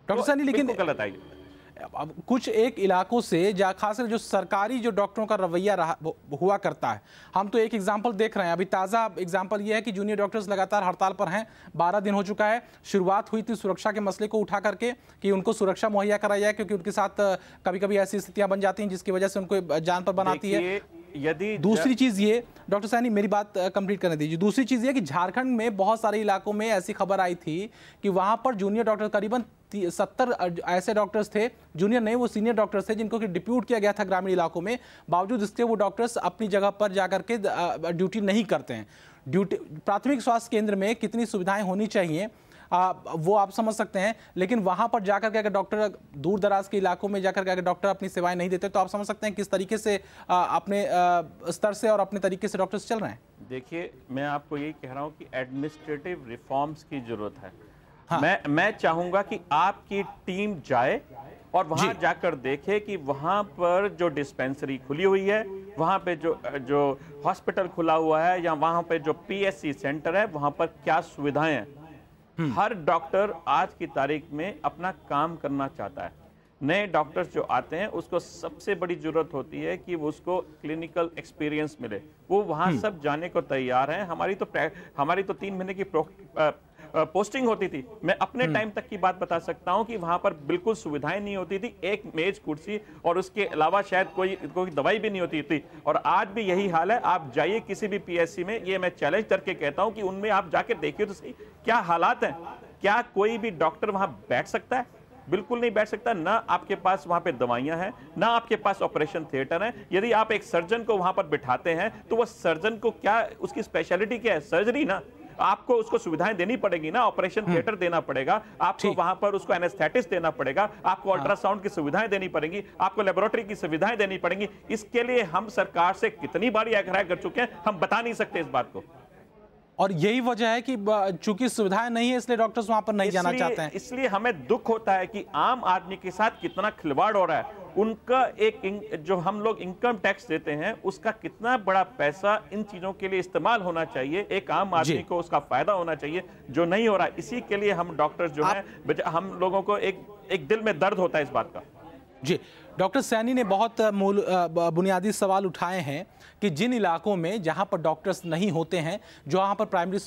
Doctor Saini, लेकिन गलत आई। अब कुछ एक इलाकों से खासकर जो सरकारी जो डॉक्टरों का रवैया हुआ करता है, हम तो एक एग्जांपल देख रहे हैं। अभी ताज़ा एग्जांपल ये है कि जूनियर डॉक्टर्स लगातार हड़ताल पर हैं, 12 दिन हो चुका है। शुरुआत हुई थी सुरक्षा के मसले को उठा करके कि उनको सुरक्षा मुहैया कराई जाए, क्योंकि उनके साथ कभी कभी ऐसी स्थितियां बन जाती हैं जिसकी वजह से उनको जान पर बनाती है। यदि दूसरी चीज ये, डॉक्टर सैनी मेरी बात कंप्लीट करने दीजिए। दूसरी चीज ये कि झारखंड में बहुत सारे इलाकों में ऐसी खबर आई थी कि वहां पर जूनियर डॉक्टर करीबन 70 ऐसे डॉक्टर्स थे, जूनियर नहीं वो सीनियर डॉक्टर्स थे, जिनको कि डिप्यूट किया गया था ग्रामीण इलाकों में। बावजूद इसके वो डॉक्टर्स अपनी जगह पर जाकर के ड्यूटी नहीं करते हैं। ड्यूटी प्राथमिक स्वास्थ्य केंद्र में कितनी सुविधाएं होनी चाहिए वो आप समझ सकते हैं, लेकिन वहां पर जाकर के अगर डॉक्टर दूर दराज के इलाकों में जाकर के अगर डॉक्टर अपनी सेवाएं नहीं देते तो आप समझ सकते हैं किस तरीके से अपने स्तर से और अपने तरीके से डॉक्टर्स चल रहे हैं। देखिए, मैं आपको यही कह रहा हूं कि एडमिनिस्ट्रेटिव रिफॉर्म्स की जरूरत है। हाँ। मैं चाहूंगा कि आपकी टीम जाए और वहां जाकर देखे कि वहां पर जो डिस्पेंसरी खुली हुई है, वहां पे जो हॉस्पिटल खुला हुआ है, या वहां पे जो पीएससी सेंटर है, वहां पर क्या सुविधाएं हैं। हर डॉक्टर आज की तारीख में अपना काम करना चाहता है। नए डॉक्टर्स जो आते हैं उसको सबसे बड़ी जरूरत होती है कि वो उसको क्लिनिकल एक्सपीरियंस मिले, वो वहां सब जाने को तैयार हैं। हमारी तो 3 महीने की पोस्टिंग होती थी। मैं अपने टाइम तक की बात बता सकता हूं कि वहां पर बिल्कुल सुविधाएं नहीं होती थी, एक मेज कुर्सी और उसके अलावा शायद कोई दवाई भी नहीं होती थी। और आज भी यही हाल है। आप जाइए किसी भी पीएससी में, ये मैं चैलेंज करके कहता हूं कि उनमें आप जाके देखिए तो सही क्या हालात हैं। क्या कोई भी डॉक्टर वहां बैठ सकता है? बिल्कुल नहीं बैठ सकता। ना आपके पास वहां पे दवाइयां हैं, ना आपके पास ऑपरेशन थिएटर है। यदि आप एक सर्जन को वहां पर बिठाते हैं तो वह सर्जन को क्या, उसकी स्पेशलिटी क्या है? सर्जरी ना। आपको उसको सुविधाएं देनी पड़ेगी ना, ऑपरेशन थिएटर देना पड़ेगा आपको, वहां पर उसको एनेस्थेटिस्ट देना पड़ेगा, आपको अल्ट्रासाउंड की सुविधाएं देनी पड़ेंगी, आपको लेबोरेटरी की सुविधाएं देनी पड़ेंगी। इसके लिए हम सरकार से कितनी बार आग्रह कर चुके हैं, हम बता नहीं सकते इस बात को। और यही वजह है कि चूंकि सुविधाएं नहीं है इसलिए डॉक्टर्स वहां पर नहीं जाना चाहते हैं। इसलिए हमें दुख होता है कि आम आदमी के साथ कितना खिलवाड़ हो रहा है। उनका जो हम लोग इनकम टैक्स देते हैं उसका कितना बड़ा पैसा इन चीजों के लिए इस्तेमाल होना चाहिए, एक आम आदमी को उसका फायदा होना चाहिए, जो नहीं हो रहा है। इसी के लिए हम डॉक्टर्स जो हैं, हम लोगों को एक दिल में दर्द होता है इस बात का। जी, डॉक्टर सैनी ने बहुत बुनियादी सवाल उठाए हैं कि जिन इलाकों में जहां पर डॉक्टर्स नहीं होते हैं, जहां पर प्राथमिक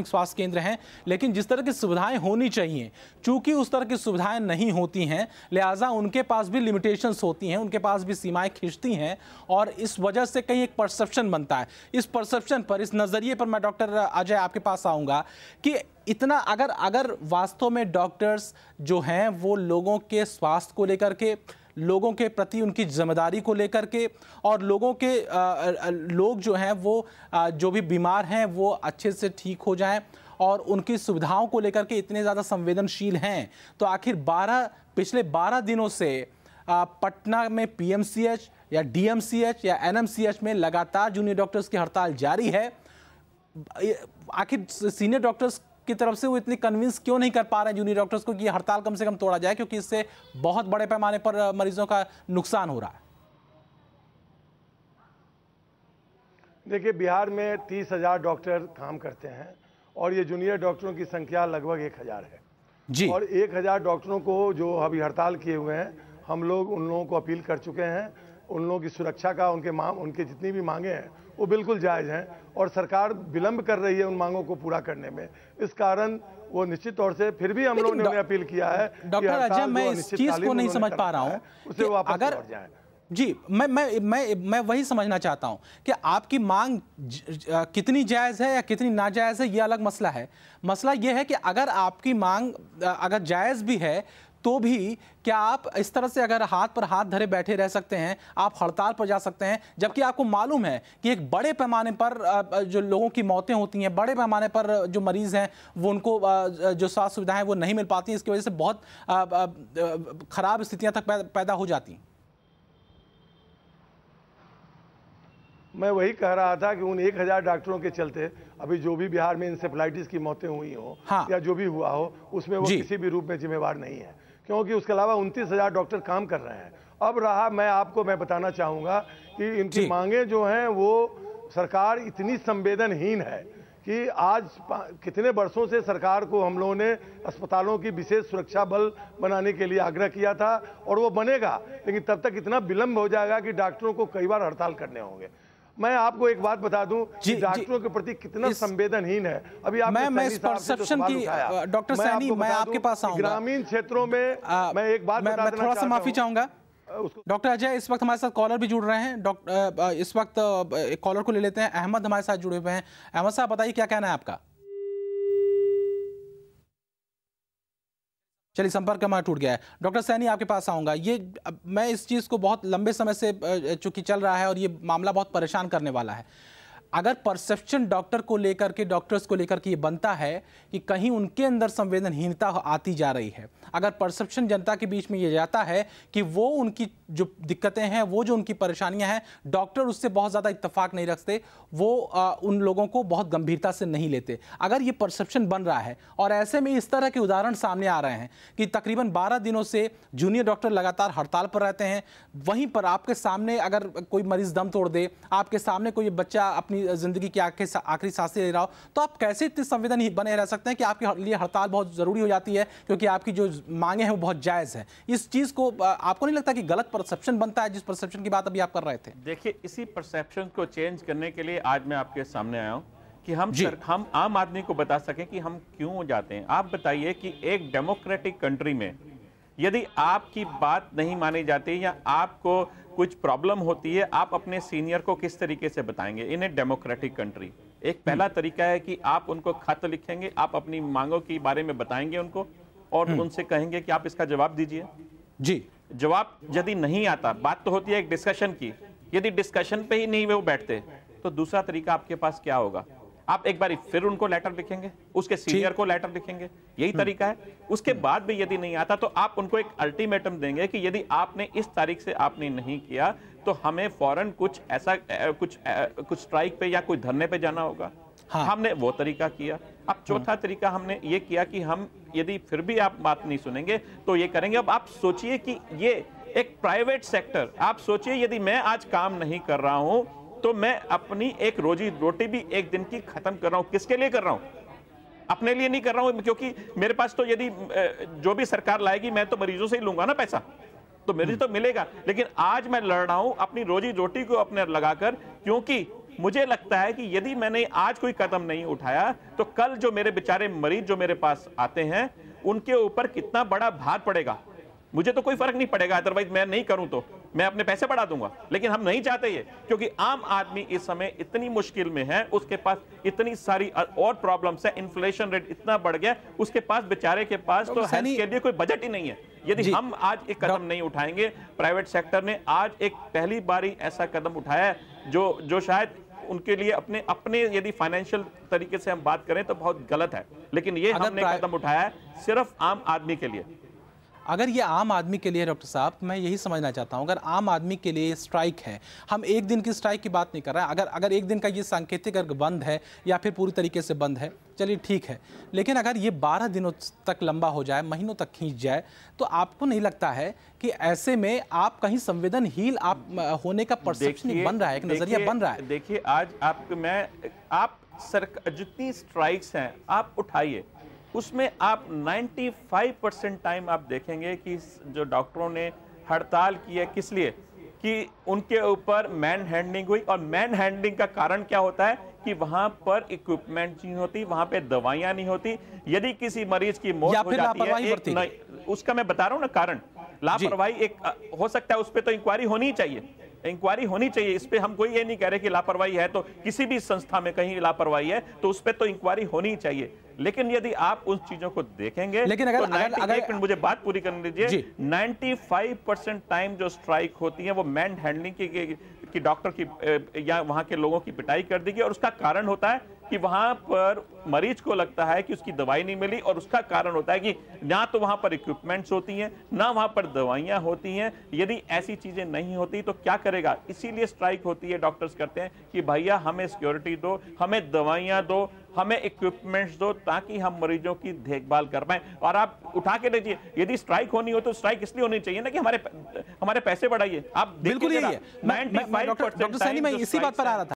स्वास्थ्य केंद्र हैं, लेकिन जिस तरह की सुविधाएं होनी चाहिए, चूंकि उस तरह की सुविधाएं नहीं होती हैं, लिहाजा उनके पास भी लिमिटेशंस होती हैं, उनके पास भी सीमाएं खिंचती हैं, और इस वजह से कहीं एक परसेप्शन बनता है। इस परसेप्शन पर, इस नज़रिए पर मैं डॉक्टर अजय आपके पास आऊँगा कि इतना अगर वास्तव में डॉक्टर्स जो हैं वो लोगों के स्वास्थ्य को लेकर के, लोगों के प्रति उनकी जिम्मेदारी को लेकर के, और लोग जो हैं वो जो भी बीमार हैं वो अच्छे से ठीक हो जाएं, और उनकी सुविधाओं को लेकर के इतने ज़्यादा संवेदनशील हैं, तो आखिर पिछले 12 दिनों से पटना में पीएमसीएच या डीएमसीएच या एनएमसीएच में लगातार जूनियर डॉक्टर्स की हड़ताल जारी है। आखिर सीनियर डॉक्टर्स की तरफ से वो इतनी कन्विंस क्यों नहीं कर पा रहे हैं जूनियर डॉक्टर्स को कि हड़ताल कम से कम तोड़ा जाए, क्योंकि इससे बहुत बड़े पैमाने पर मरीजों का नुकसान हो रहा है। देखिए, बिहार में 30,000 डॉक्टर काम करते हैं और ये जूनियर डॉक्टरों की संख्या लगभग 1,000 है जी। और 1,000 डॉक्टरों को जो अभी हड़ताल किए हुए हैं, हम लोग उन लोगों को अपील कर चुके हैं। उन लोगों की सुरक्षा का, उनके जितनी भी मांगे हैं वो बिल्कुल जायज़ हैं, और सरकार विलंब कर रही है उन मांगों को पूरा करने में। इस कारण वो निश्चित तौर से फिर भी हम लोगों ने उन्हें अपील किया है। डॉक्टर अजय, मैं इस चीज को नहीं समझ पा रहा हूँ उसे वापस लौट जाएं। जी, मैं वही समझना चाहता हूं कि आपकी मांग कितनी जायज़ है या कितनी नाजायज़ है, ये अलग मसला है। मसला ये है कि अगर आपकी मांग अगर जायज़ भी है तो भी क्या आप इस तरह से अगर हाथ पर हाथ धरे बैठे रह सकते हैं, आप हड़ताल पर जा सकते हैं, जबकि आपको मालूम है कि एक बड़े पैमाने पर जो लोगों की मौतें होती हैं, बड़े पैमाने पर जो मरीज हैं वो उनको जो स्वास्थ्य सुविधाएं वो नहीं मिल पाती, इसकी वजह से बहुत खराब स्थितियां तक पैदा हो जाती हैं। मैं वही कह रहा था कि उन 1,000 डॉक्टरों के चलते अभी जो भी बिहार में इंसेफ्लाइटिस की मौतें हुई हो, हाँ। या जो भी हुआ हो, उसमें वो किसी भी रूप में जिम्मेवार नहीं है, क्योंकि उसके अलावा 29,000 डॉक्टर काम कर रहे हैं। अब रहा, मैं बताना चाहूँगा कि इनकी मांगे जो हैं वो सरकार इतनी संवेदनहीन है कि आज कितने वर्षों से सरकार को हम लोगों ने अस्पतालों की विशेष सुरक्षा बल बनाने के लिए आग्रह किया था और वो बनेगा, लेकिन तब तक इतना विलंब हो जाएगा कि डॉक्टरों को कई बार हड़ताल करने होंगे। मैं आपको एक बात बता दूं कि डॉक्टरों के प्रति कितना संवेदनहीन है। अभी मैं इस परसेप्शन की डॉक्टर सैनी मैं आपके पास आऊंगा। ग्रामीण क्षेत्रों में मैं एक बात मैं थोड़ा सा माफी चाहूंगा। डॉक्टर अजय, इस वक्त हमारे साथ कॉलर भी जुड़ रहे हैं। डॉक्टर इस वक्त एक कॉलर को ले लेते हैं। अहमद हमारे साथ जुड़े हुए हैं। अहमद साहब बताइए क्या कहना है आपका। चलिए संपर्क हमारा टूट गया है। डॉक्टर सैनी आपके पास आऊंगा। ये मैं इस चीज को बहुत लंबे समय से चूंकि चल रहा है और ये मामला बहुत परेशान करने वाला है। अगर परसेप्शन डॉक्टर को लेकर के, डॉक्टर्स को लेकर के ये बनता है कि कहीं उनके अंदर संवेदनहीनता आती जा रही है, अगर परसेप्शन जनता के बीच में ये जाता है कि वो उनकी जो दिक्कतें हैं, वो जो उनकी परेशानियां हैं, डॉक्टर उससे बहुत ज़्यादा इत्तेफाक नहीं रखते, वो उन लोगों को बहुत गंभीरता से नहीं लेते, अगर ये परसेप्शन बन रहा है और ऐसे में इस तरह के उदाहरण सामने आ रहे हैं कि तकरीबन 12 दिनों से जूनियर डॉक्टर लगातार हड़ताल पर रहते हैं, वहीं पर आपके सामने अगर कोई मरीज दम तोड़ दे, आपके सामने कोई बच्चा अपनी जिंदगी की आखिरी सांसें ले रहा हो, तो आप कैसे इतने संवेदनहीन बने रह सकते हैं कि आपके लिए हड़ताल बहुत जरूरी हो जाती है क्योंकि आपकी जो मांगे हैं वो बहुत जायज़ है। इस चीज़ को आपको नहीं लगता कि गलत परसेप्शन बनता है, जिस परसेप्शन की बात अभी आप कर रहे थे? देखिए, इसी परसेप्शन को चेंज करने के लिए आज मैं आपके सामने आया हूं कि हम आम आदमी को बता सकें कि हम क्यों जाते हैं। आप बताइए कि एक डेमोक्रेटिक कंट्री में यदि आपकी बात नहीं मानी जाती या आपको कुछ प्रॉब्लम होती है, आप अपने सीनियर को किस तरीके से बताएंगे इन ए डेमोक्रेटिक कंट्री? एक पहला तरीका है कि आप उनको खत लिखेंगे, आप अपनी मांगों के बारे में बताएंगे उनको और उनसे कहेंगे कि आप इसका जवाब दीजिए। जी, जवाब यदि नहीं आता, बात तो होती है एक डिस्कशन की, यदि डिस्कशन पे ही नहीं वो बैठते तो दूसरा तरीका आपके पास क्या होगा? आप एक बार फिर उनको लेटर लिखेंगे, उसके सीनियर को लेटर लिखेंगे, यही तरीका है। उसके बाद भी यदि नहीं आता तो आप उनको एक अल्टीमेटम देंगे कि यदि आपने इस तारीख से आपने नहीं किया तो हमें फौरन कुछ ऐसा कुछ स्ट्राइक पे या कोई धरने पे जाना होगा। हाँ। हमने वो तरीका किया। अब चौथा तरीका हमने ये किया कि हम यदि फिर भी आप बात नहीं सुनेंगे तो ये करेंगे। अब आप सोचिए कि ये एक प्राइवेट सेक्टर, आप सोचिए यदि मैं आज काम नहीं कर रहा हूं तो मैं अपनी एक रोजी रोटी भी एक दिन की खत्म कर रहा हूं। किसके लिए कर रहा हूं? अपने लिए नहीं कर रहा हूं, क्योंकि मेरे पास तो यदि जो भी सरकार लाएगी मैं तो मरीजों से ही लूंगा ना पैसा, तो मेरे तो मिलेगा। लेकिन आज मैं लड़ रहा हूं अपनी रोजी रोटी को अपने लगाकर, क्योंकि मुझे लगता है कि यदि मैंने आज कोई कदम नहीं उठाया तो कल जो मेरे बेचारे मरीज जो मेरे पास आते हैं उनके ऊपर कितना बड़ा भार पड़ेगा। मुझे तो कोई फर्क नहीं पड़ेगा, अदरवाइज मैं नहीं करूं तो मैं अपने पैसे बढ़ा दूंगा, लेकिन हम नहीं चाहते ये, क्योंकि आम आदमी इस समय इतनी मुश्किल में है, उसके पास इतनी सारी और प्रॉब्लम्स है, इन्फ्लेशन रेट इतना बढ़ गया, उसके पास बेचारे के पास तो हेल्थ के लिए कोई बजट ही नहीं है। यदि हम आज एक कदम नहीं उठाएंगे, प्राइवेट सेक्टर ने आज एक पहली बारी ऐसा कदम उठाया है जो शायद उनके लिए अपने यदि फाइनेंशियल तरीके से हम बात करें तो बहुत गलत है, लेकिन ये हमने कदम उठाया है सिर्फ आम आदमी के लिए। अगर ये आम आदमी के लिए डॉक्टर साहब, मैं यही समझना चाहता हूं, अगर आम आदमी के लिए स्ट्राइक है, हम एक दिन की स्ट्राइक की बात नहीं कर रहे हैं, अगर एक दिन का ये सांकेतिक अगर बंद है या फिर पूरी तरीके से बंद है, चलिए ठीक है, लेकिन अगर ये 12 दिनों तक लंबा हो जाए, महीनों तक खींच जाए, तो आपको नहीं लगता है कि ऐसे में आप कहीं संवेदनहीन आप होने का परसेप्शन बन रहा है, एक नजरिया बन रहा है? देखिए, आज आप जितनी स्ट्राइक्स हैं आप उठाइए, उसमें आप 95% टाइम आप देखेंगे कि जो डॉक्टरों ने हड़ताल की है, किस लिए? कि उनके ऊपर मैन हैंडलिंग हुई, और मैन हैंडलिंग का कारण क्या होता है कि वहां पर इक्विपमेंट नहीं होती, वहां पे दवाइयां नहीं होती। यदि किसी मरीज की मौत हो जाती है, उसका मैं बता रहा हूं ना कारण, लापरवाही एक हो सकता है, उस पर तो इंक्वायरी होनी चाहिए, इंक्वायरी होनी चाहिए। इस पे हम कोई ये नहीं कह रहे कि लापरवाही है, तो किसी भी संस्था में कहीं लापरवाही है तो उस पे तो इंक्वायरी होनी चाहिए। लेकिन यदि आप उन चीजों को देखेंगे, लेकिन एक मिनट मुझे बात पूरी करने दीजिए, 95% टाइम जो स्ट्राइक होती है वो मैन हैंडलिंग की डॉक्टर की या वहां के लोगों की पिटाई कर देगी, और उसका कारण होता है कि वहां पर मरीज को लगता है कि उसकी दवाई नहीं मिली, और उसका कारण होता है कि ना तो वहां पर इक्विपमेंट्स होती हैं, ना वहां पर दवाइयां होती हैं। यदि ऐसी चीजें नहीं होती तो क्या करेगा? इसीलिए स्ट्राइक होती है, डॉक्टर्स करते हैं कि भैया हमें सिक्योरिटी दो, हमें दवाइयां दो, हमें इक्विपमेंट्स दो, ताकि हम मरीजों की देखभाल कर पाए। और आप उठा के देखिए, यदि स्ट्राइक होनी हो तो स्ट्राइक इसलिए होनी चाहिए ना कि हमारे पैसे बढ़ाइए। आप बिल्कुल यही है, डॉक्टर सैनी, मैं इसी बात पर आ रहा था।